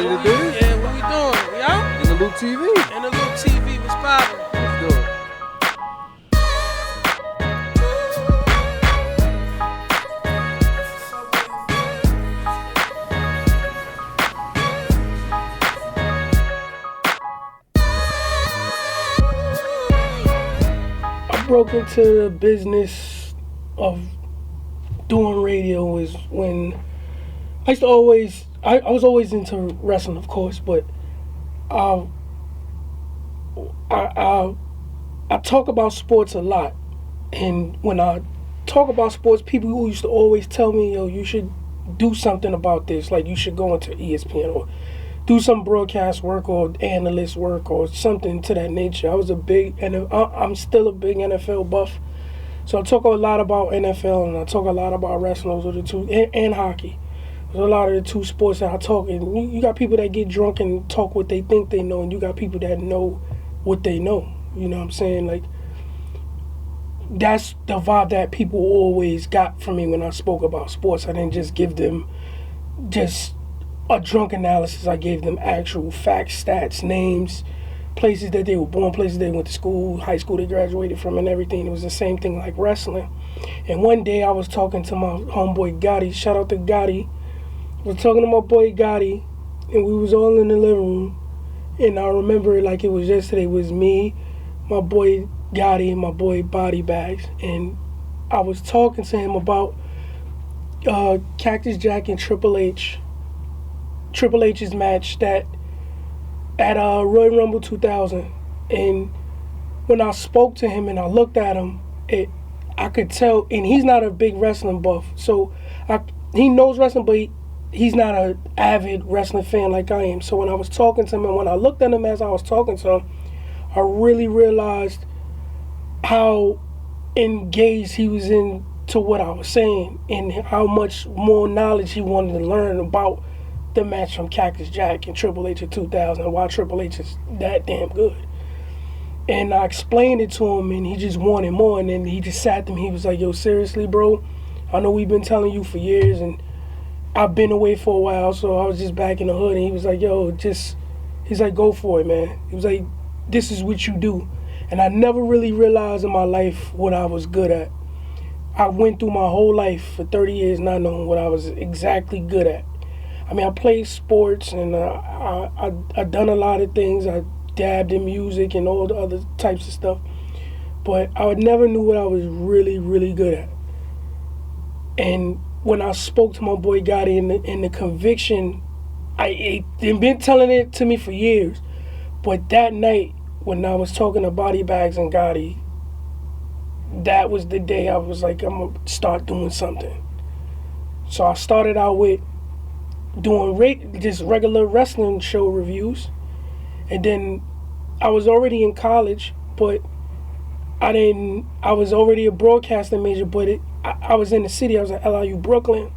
ready to do this? Yeah, what we doing? We out? In the Loop TV. In the Loop TV, what's poppin'? Let's do it. I broke into the business of doing radio was when I used to always, I was always into wrestling, of course, but I talk about sports a lot. And when I talk about sports, people who used to always tell me, yo, you should do something about this. Like, you should go into ESPN or do some broadcast work or analyst work or something to that nature. I was a big, and I'm still a big NFL buff. So I talk a lot about NFL and I talk a lot about wrestling. Those are the two, and hockey. There's a lot of the two sports that I talk. And you got people that get drunk and talk what they think they know, and you got people that know what they know. You know what I'm saying? Like, that's the vibe that people always got from me when I spoke about sports. I didn't just give them just a drunk analysis. I gave them actual facts, stats, names, places that they were born, places they went to school, high school they graduated from, and everything. It was the same thing like wrestling. And one day I was talking to my homeboy Gotti. Shout out to Gotti. I was talking to my boy Gotti, and we was all in the living room. And I remember it like it was yesterday. It was me, my boy Gotti, and my boy Body Bags. And I was talking to him about Cactus Jack and Triple H. Triple H's match that at Royal Rumble 2000, and when I spoke to him and I looked at him, I could tell, and he's not a big wrestling buff, so he knows wrestling, but he's not an avid wrestling fan like I am. So when I was talking to him and when I looked at him as I was talking to him, I really realized how engaged he was into what I was saying and how much more knowledge he wanted to learn about the match from Cactus Jack and Triple H in 2000 and why Triple H is that damn good. And I explained it to him and he just wanted more, and then he just sat there and he was like, yo, seriously, bro, I know we've been telling you for years and I've been away for a while, so I was just back in the hood. And he was like, yo, he's like, go for it, man. He was like, this is what you do. And I never really realized in my life what I was good at. I went through my whole life for 30 years not knowing what I was exactly good at. I mean, I played sports and I done a lot of things. I dabbed in music and all the other types of stuff. But I never knew what I was really, really good at. And when I spoke to my boy Gotti in the conviction, they've been telling it to me for years. But that night, when I was talking to Body Bags and Gotti, that was the day I was like, I'm going to start doing something. So I started out with doing just regular wrestling show reviews, and then I was already in college, but I was already a broadcasting major, but I was in the city. I was at LIU Brooklyn,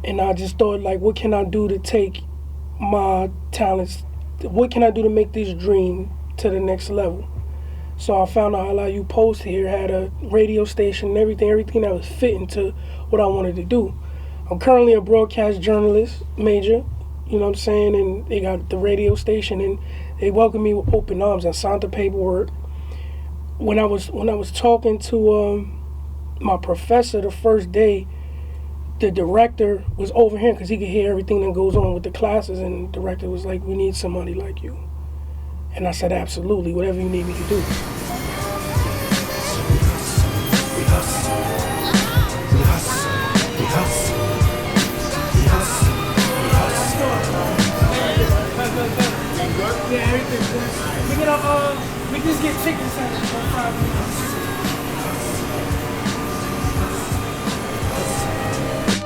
and I just thought, like, what can I do to take my talents, what can I do to make this dream to the next level? So I found out LIU Post here had a radio station and everything that was fitting to what I wanted to do. I'm currently a broadcast journalist major, you know what I'm saying, and they got the radio station and they welcomed me with open arms. I signed the paperwork. When I was talking to my professor the first day, the director was over here because he could hear everything that goes on with the classes, and the director was like, we need somebody like you. And I said, absolutely, whatever you need me to do. Yeah, everything's good. We just get tickets at 5 minutes.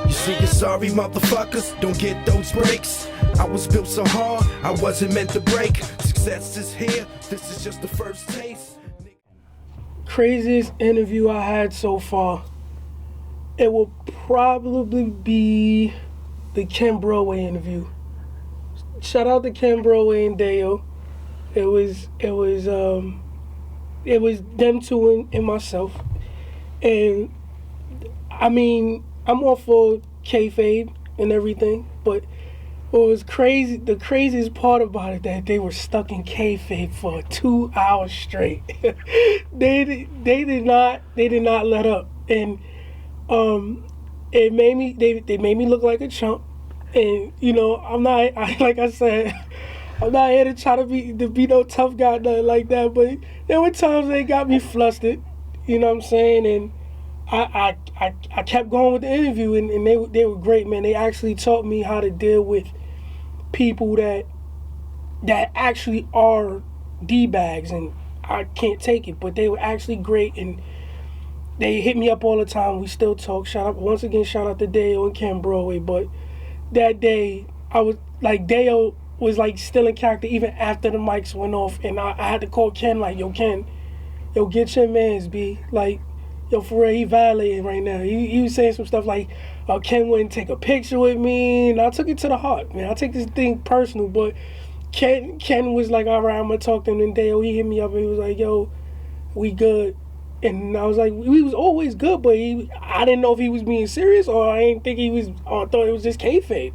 You see, you're sorry, motherfuckers, don't get those breaks. I was built so hard, I wasn't meant to break. Success is here, this is just the first taste. Craziest interview I had so far, it will probably be the Ken Broadway interview. Shout out to Ken Broadway and Dale. It was them two and myself. And I mean, I'm all for kayfabe and everything, but What was crazy, the craziest part about it, that they were stuck in kayfabe for 2 hours straight. They did not let up, and it made me they made me look like a chump. And like I said, I'm not here to try to be no tough guy, nothing like that. But there were times they got me flustered, you know what I'm saying, and I kept going with the interview, and they were great, man. They actually taught me how to deal with people that actually are D-bags, and I can't take it, but they were actually great, and they hit me up all the time. We still talk. Shout out to Dale and Ken Broadway. But that day, I was like, Dale was like still in character even after the mics went off, and I had to call Ken, like, yo, Ken, get your mans, B. Like, yo, for real, he violating right now. He was saying some stuff like, Ken wouldn't take a picture with me, and I took it to the heart, man. I take this thing personal, but Ken was like, all right, I'm gonna talk to him. And Dale, he hit me up and he was like, yo, we good. And I was like, we was always good, but I didn't know if he was being serious, or I didn't think he was, or I thought it was just kayfabe.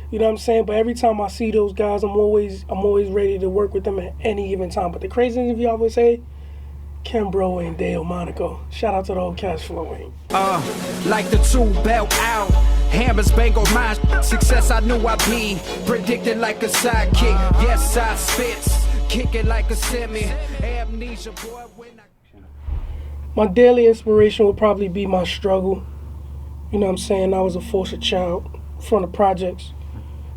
You know what I'm saying? But every time I see those guys, I'm always ready to work with them at any given time. But the crazy thing, if you always say, Ken Bro and Dale Monaco. Shout out to the whole cash flowing. Like the two belt out, hammers bang on my success. I knew I'd be predicted like a sidekick. Yes, I spits, kicking like a semi. Amnesia, boy, when I. My daily inspiration would probably be my struggle. You know what I'm saying? I was a foster child from the projects.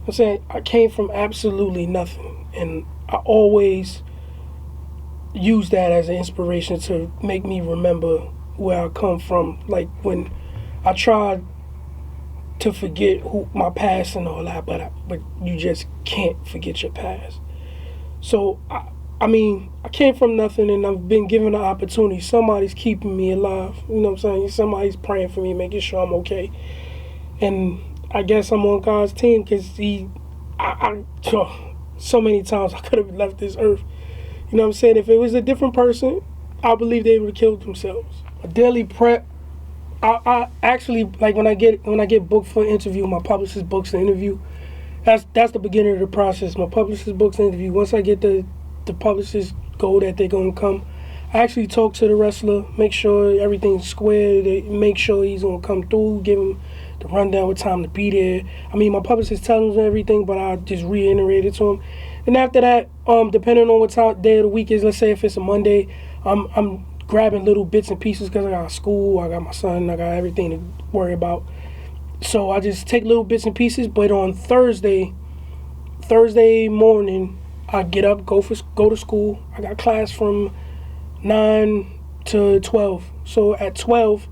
I'm saying I came from absolutely nothing, and I always use that as an inspiration to make me remember where I come from. Like when I tried to forget my past and all that, but you just can't forget your past. So I mean, I came from nothing, and I've been given an opportunity. Somebody's keeping me alive. You know what I'm saying? Somebody's praying for me, making sure I'm okay. And I guess I'm on God's team, because so many times I could have left this earth. You know what I'm saying? If it was a different person, I believe they would have killed themselves. A daily prep. I actually, like, when I get booked for an interview, my publicist books the interview. That's the beginning of the process. My publicist books the interview. Once I get the publicist go that they're gonna come, I actually talk to the wrestler, make sure everything's square, make sure he's gonna come through, give him the rundown with time to be there. I mean, my publicist tells him everything, but I just reiterate it to him. And after that, depending on what day of the week is, let's say if it's a Monday, I'm grabbing little bits and pieces, because I got school, I got my son, I got everything to worry about. So I just take little bits and pieces. But on Thursday morning, I get up, go to school. I got class from 9 to 12. So at 12,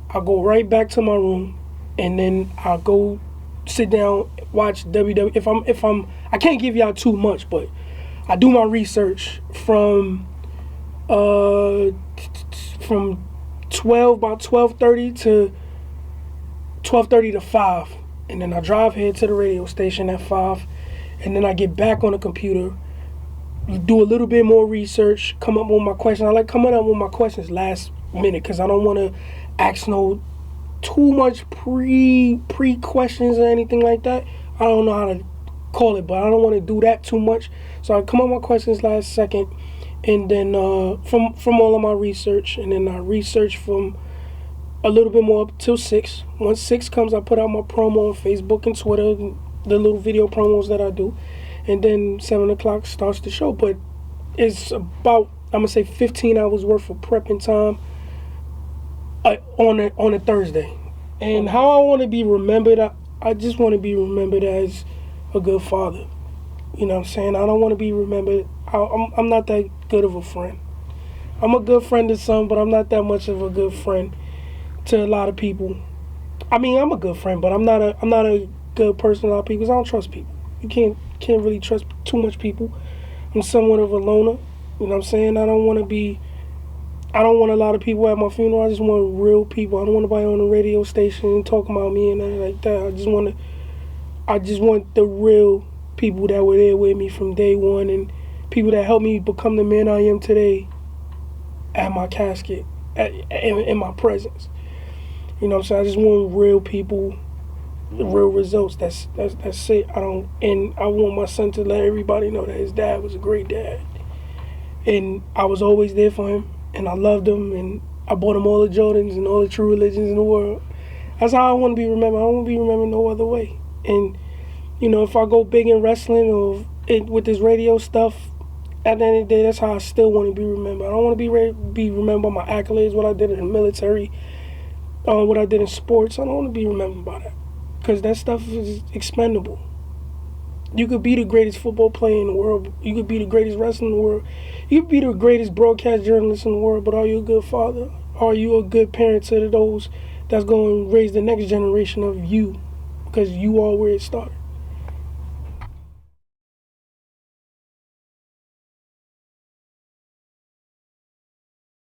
I go right back to my room, and then I'll go sit down, watch WWE. I can't give y'all too much, but I do my research from 12, about 12:30 to 12:30 to 5, and then I drive here to the radio station at 5, and then I get back on the computer, do a little bit more research, come up with my questions. I like coming up with my questions last minute, because I don't want to ask too much pre questions or anything like that. I don't know how to call it, but I don't want to do that too much. So I come up with my questions last second, and then from all of my research, and then I research from a little bit more up till 6. Once 6 comes, I put out my promo on Facebook and Twitter, the little video promos that I do, and then 7 o'clock starts the show. But it's about, I'm gonna say, 15 hours worth of prepping time on a Thursday. And how I want to be remembered, I just want to be remembered as a good father. You know what I'm saying? I don't want to be remembered. I'm not that good of a friend. I'm a good friend to some, but I'm not that much of a good friend to a lot of people. I mean, I'm a good friend, but I'm not a good person to a lot of people, because I don't trust people. You can't really trust too much people. I'm somewhat of a loner. You know what I'm saying? I don't want a lot of people at my funeral. I just want real people. I don't want nobody on the radio station talking about me and nothing like that. I just want the real people that were there with me from day one, and people that helped me become the man I am today at my casket, in my presence. You know what I'm saying? I just want real people the real results. That's it. I want my son to let everybody know that his dad was a great dad, and I was always there for him, and I loved him, and I bought him all the Jordans and all the true religions in the world. That's how I want to be remembered. I don't want to be remembered no other way. And if I go big in wrestling or with this radio stuff, at the end of the day, that's how I still want to be remembered. I don't want to be remembered by my accolades, what I did in the military, what I did in sports. I don't want to be remembered by that, because that stuff is expendable. You could be the greatest football player in the world. You could be the greatest wrestler in the world. You could be the greatest broadcast journalist in the world, but are you a good father? Are you a good parent to those that's going to raise the next generation of you? Because you are where it started.